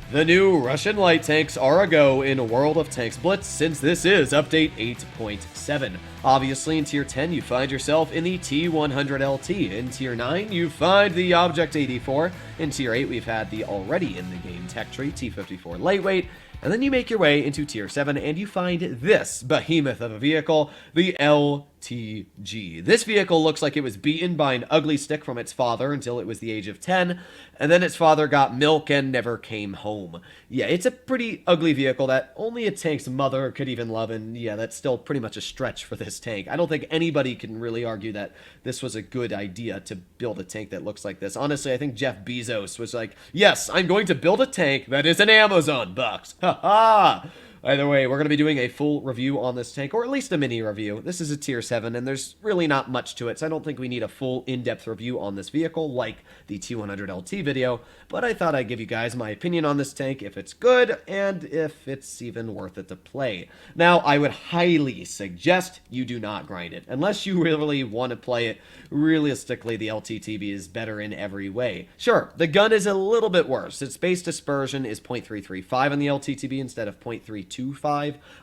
The new Russian light tanks are a go in World of Tanks Blitz since this is update 8.7. Obviously in tier 10 you find yourself in the T100LT, in tier 9 you find the Object 84, in tier 8 we've had the already in the game tech tree T54 lightweight, and then you make your way into tier 7 and you find this behemoth of a vehicle, the LTG. This vehicle looks like it was beaten by an ugly stick from its father until it was the age of 10, and then its father got milk and never came home. Yeah, it's a pretty ugly vehicle that only a tank's mother could even love, and yeah, that's still pretty much a stretch for this tank. I don't think anybody can really argue that this was a good idea to build a tank that looks like this. Honestly, I think Jeff Bezos was like, yes, I'm going to build a tank that is an Amazon box. Ha ha! Either way, we're going to be doing a full review on this tank, or at least a mini review. This is a tier 7, and there's really not much to it, so I don't think we need a full in-depth review on this vehicle like the T100LT video, but I thought I'd give you guys my opinion on this tank, if it's good, and if it's even worth it to play. Now, I would highly suggest you do not grind it. Unless you really want to play it, realistically, the LTTB is better in every way. Sure, the gun is a little bit worse. Its base dispersion is 0.335 on the LTTB instead of 0.325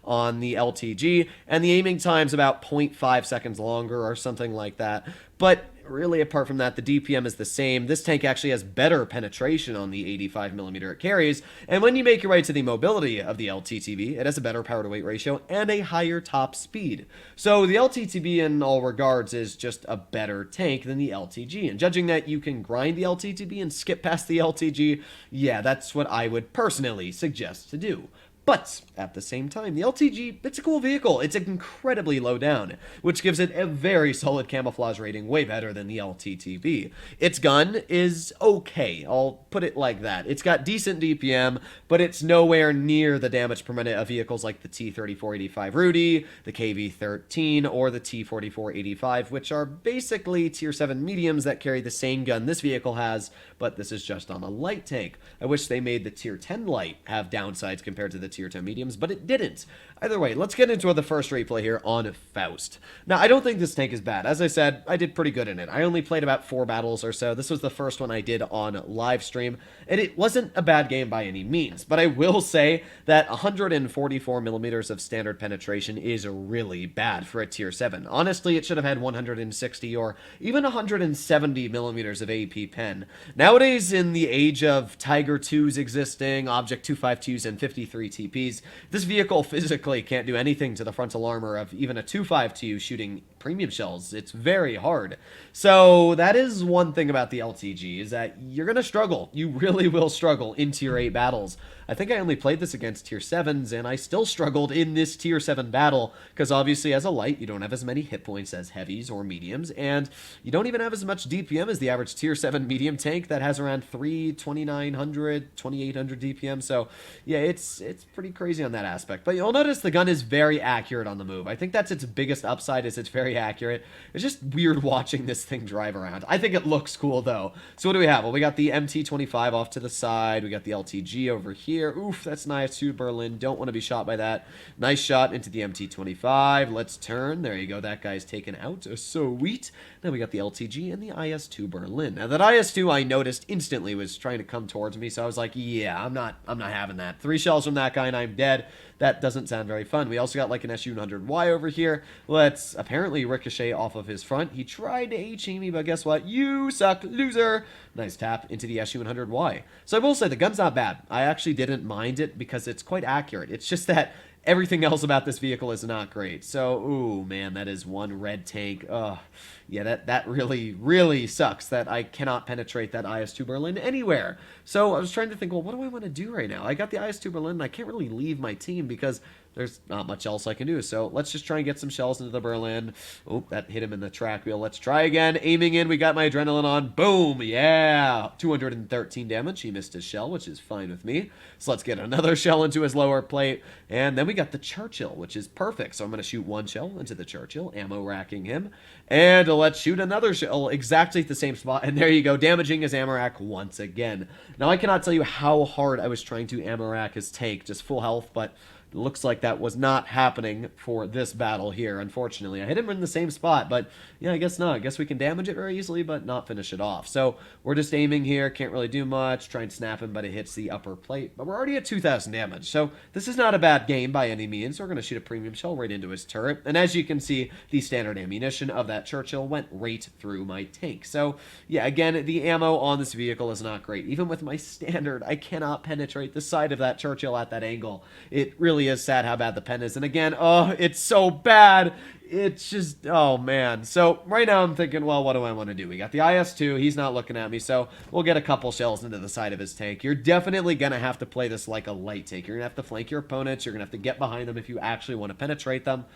on the LTG, and the aiming time's about 0.5 seconds longer or something like that. But really, apart from that, the DPM is the same. This tank actually has better penetration on the 85mm it carries, and when you make your way to the mobility of the LTTB, it has a better power-to-weight ratio and a higher top speed. So the LTTB in all regards is just a better tank than the LTG, and judging that you can grind the LTTB and skip past the LTG, yeah, that's what I would personally suggest to do. But, at the same time, the LTG, it's a cool vehicle. It's incredibly low down, which gives it a very solid camouflage rating, way better than the LTTB. Its gun is okay, I'll put it like that. It's got decent DPM, but it's nowhere near the damage per minute of vehicles like the T3485 Rudy, the KV13, or the T4485, which are basically tier 7 mediums that carry the same gun this vehicle has, but this is just on a light tank. I wish they made the tier 10 light have downsides compared to the tier 10 mediums, but it didn't. Either way, let's get into the first replay here on Faust. Now, I don't think this tank is bad. As I said, I did pretty good in it. I only played about 4 battles or so. This was the first one I did on live stream, and it wasn't a bad game by any means, but I will say that 144mm of standard penetration is really bad for a tier 7. Honestly, it should have had 160 or even 170mm of AP pen. Nowadays, in the age of Tiger 2s existing, Object 252s, and 53 TPs, this vehicle physically can't do anything to the frontal armor of even a 252 shooting premium shells. It's very hard. So that is one thing about the LTG, is that you're going to struggle. You really will struggle in tier 8 battles. I think I only played this against tier 7s, and I still struggled in this tier 7 battle, because obviously as a light, you don't have as many hit points as heavies or mediums, and you don't even have as much DPM as the average tier 7 medium tank that has around 2,800 DPM, so yeah, it's pretty crazy on that aspect. But you'll notice the gun is very accurate on the move. I think that's its biggest upside, is it's very accurate. It's just weird watching this thing drive around. I think it looks cool, though. So what do we have? Well, we got the MT25 off to the side. We got the LTG over here. Oof, that's an IS-2 Berlin. Don't want to be shot by that. Nice shot into the MT25. Let's turn. There you go. That guy's taken out. Sweet. Then we got the LTG and the IS-2 Berlin. Now, that IS-2 I noticed instantly was trying to come towards me, so I was like, yeah, I'm not having that. 3 shells from that guy and I'm dead. That doesn't sound very fun. We also got like an SU-100Y over here. Let's apparently ricochet off of his front. He tried to H-aim me, but guess what? You suck, loser. Nice tap into the SU-100Y. So I will say the gun's not bad. I actually didn't mind it because it's quite accurate. It's just that everything else about this vehicle is not great. So, ooh, man, that is one red tank. Ugh. Yeah, that really, really sucks that I cannot penetrate that IS-2 Berlin anywhere. So I was trying to think, well, what do I want to do right now? I got the IS-2 Berlin, and I can't really leave my team because there's not much else I can do. So let's just try and get some shells into the Berlin. Oh, that hit him in the track wheel. Let's try again. Aiming in. We got my adrenaline on. Boom. Yeah. 213 damage. He missed his shell, which is fine with me. So let's get another shell into his lower plate. And then we got the Churchill, which is perfect. So I'm going to shoot 1 shell into the Churchill, ammo racking him. And let's shoot another shell exactly at the same spot. And there you go, damaging his ammo rack once again. Now, I cannot tell you how hard I was trying to ammo rack his tank, just full health, but looks like that was not happening for this battle here, unfortunately. I hit him in the same spot, but yeah, I guess not. I guess we can damage it very easily, but not finish it off. So we're just aiming here, can't really do much, try and snap him, but it hits the upper plate. But we're already at 2,000 damage, so this is not a bad game by any means. We're going to shoot a premium shell right into his turret, and as you can see, the standard ammunition of that Churchill went right through my tank. So yeah, again, the ammo on this vehicle is not great. Even with my standard, I cannot penetrate the side of that Churchill at that angle. It really is sad how bad the pen is. And again, oh, it's so bad. It's just, oh man. So right now I'm thinking, well, what do I want to do? We got the IS-2. He's not looking at me, so we'll get a couple shells into the side of his tank. You're definitely going to have to play this like a light tank. You're going to have to flank your opponents. You're going to have to get behind them if you actually want to penetrate them.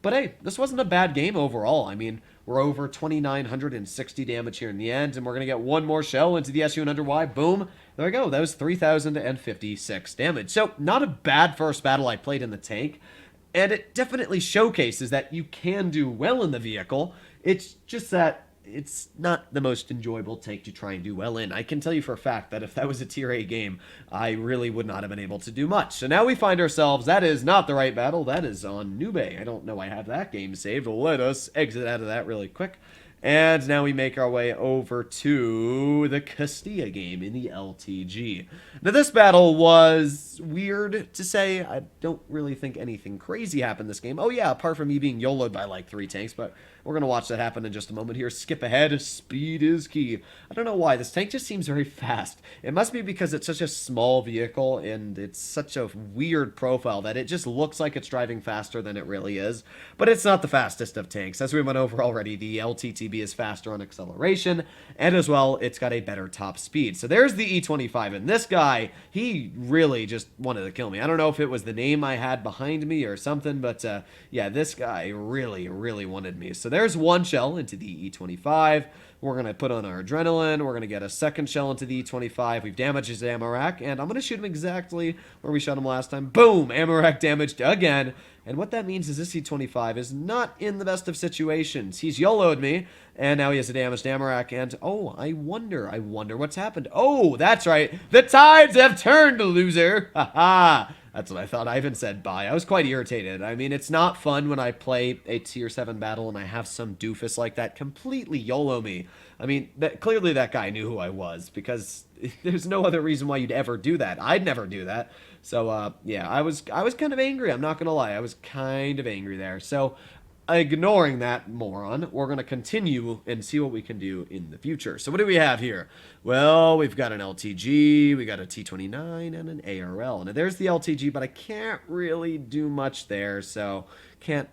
But hey, this wasn't a bad game overall. I mean, we're over 2,960 damage here in the end, and we're going to get one more shell into the Su-100Y. Boom. There we go. That was 3,056 damage. So, not a bad first battle I played in the tank, and it definitely showcases that you can do well in the vehicle. It's just that it's not the most enjoyable tank to try and do well in. I can tell you for a fact that if that was a tier A game, I really would not have been able to do much. So now we find ourselves, that is not the right battle, that is on Nube. I don't know I have that game saved. Let us exit out of that really quick. And now we make our way over to the Castilla game in the LTG. Now this battle was weird to say. I don't really think anything crazy happened this game. Oh yeah, apart from me being YOLO'd by like 3 tanks, but we're going to watch that happen in just a moment here. Skip ahead. Speed is key. I don't know why. This tank just seems very fast. It must be because it's such a small vehicle and it's such a weird profile that it just looks like it's driving faster than it really is. But it's not the fastest of tanks. As we went over already, the LTTB is faster on acceleration, and as well, it's got a better top speed. So there's the E25, and this guy, he really just wanted to kill me. I don't know if it was the name I had behind me or something, but yeah, this guy really, really wanted me. So there's one shell into the E25. We're going to put on our adrenaline. We're going to get a second shell into the E25. We've damaged his ammo rack, and I'm going to shoot him exactly where we shot him last time. Boom! Ammo rack damaged again. And what that means is this E25 is not in the best of situations. He's YOLO'd me, and now he has a damaged ammo rack, and oh, I wonder what's happened. Oh, that's right. The tides have turned, loser. Ha ha. That's what I thought. I even said bye. I was quite irritated. I mean, it's not fun when I play a tier 7 battle and I have some doofus like that completely YOLO me. I mean, clearly that guy knew who I was, because there's no other reason why you'd ever do that. I'd never do that. So, yeah, I was kind of angry. I'm not going to lie. I was kind of angry there. So, ignoring that moron, we're going to continue and see what we can do in the future. So what do we have here? Well, we've got an LTG, we got a T29, and an ARL. Now, there's the LTG, but I can't really do much there, so can't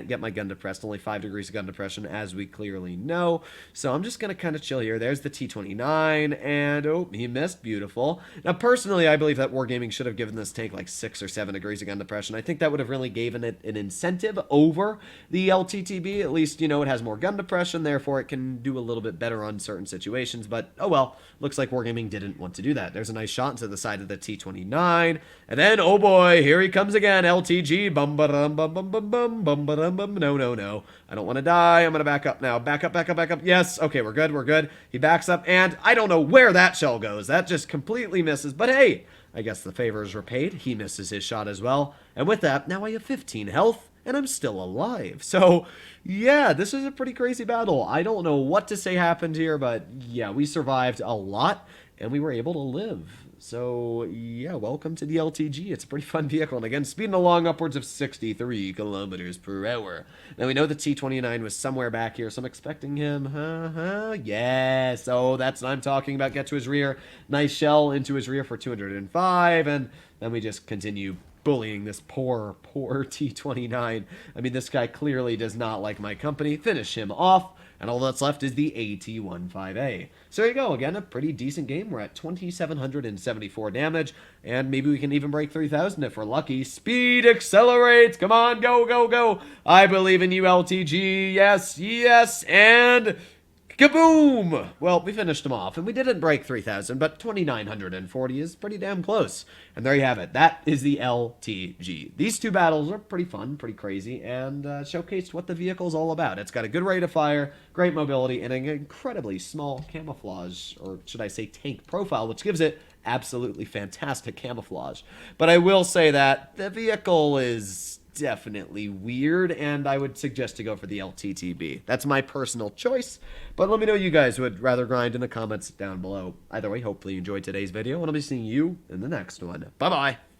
get my gun depressed. Only 5 degrees of gun depression, as we clearly know. So I'm just going to kind of chill here. There's the T29, and oh, he missed. Beautiful. Now, personally, I believe that Wargaming should have given this tank like 6 or 7 degrees of gun depression. I think that would have really given it an incentive over the LTTB. At least, you know, it has more gun depression, therefore it can do a little bit better on certain situations. But, oh well, looks like Wargaming didn't want to do that. There's a nice shot into the side of the T29. And then, oh boy, here he comes again. LTG. Bum ba dum bum bum bum bum bum. No. I don't want to die. I'm going to back up now. Back up. Yes. Okay, we're good. He backs up, and I don't know where that shell goes. That just completely misses. But hey, I guess the favor is repaid. He misses his shot as well. And with that, now I have 15 health, and I'm still alive. So, yeah, this is a pretty crazy battle. I don't know what to say happened here, but yeah, we survived a lot, and we were able to live. So, yeah, welcome to the LTG. It's a pretty fun vehicle. And again, speeding along upwards of 63 kilometers per hour. Now, we know the T29 was somewhere back here, so I'm expecting him. Yes. Oh, that's what I'm talking about. Get to his rear. Nice shell into his rear for 205. And then we just continue bullying this poor T29. I mean, this guy clearly does not like my company. Finish him off. And all that's left is the AT-15A. So there you go. Again, a pretty decent game. We're at 2,774 damage. And maybe we can even break 3,000 if we're lucky. Speed accelerates. Come on, go. I believe in you, LTG. Yes. And kaboom! Well, we finished him off, and we didn't break 3,000, but 2,940 is pretty damn close. And there you have it. That is the LTG. These two battles are pretty fun, pretty crazy, and showcased what the vehicle is all about. It's got a good rate of fire, great mobility, and an incredibly small camouflage, or should I say tank profile, which gives it absolutely fantastic camouflage. But I will say that the vehicle is definitely weird, and I would suggest to go for the LTTB. That's my personal choice, but let me know you guys would rather grind in the comments down below. Either way, hopefully you enjoyed today's video, and I'll be seeing you in the next one. Bye-bye!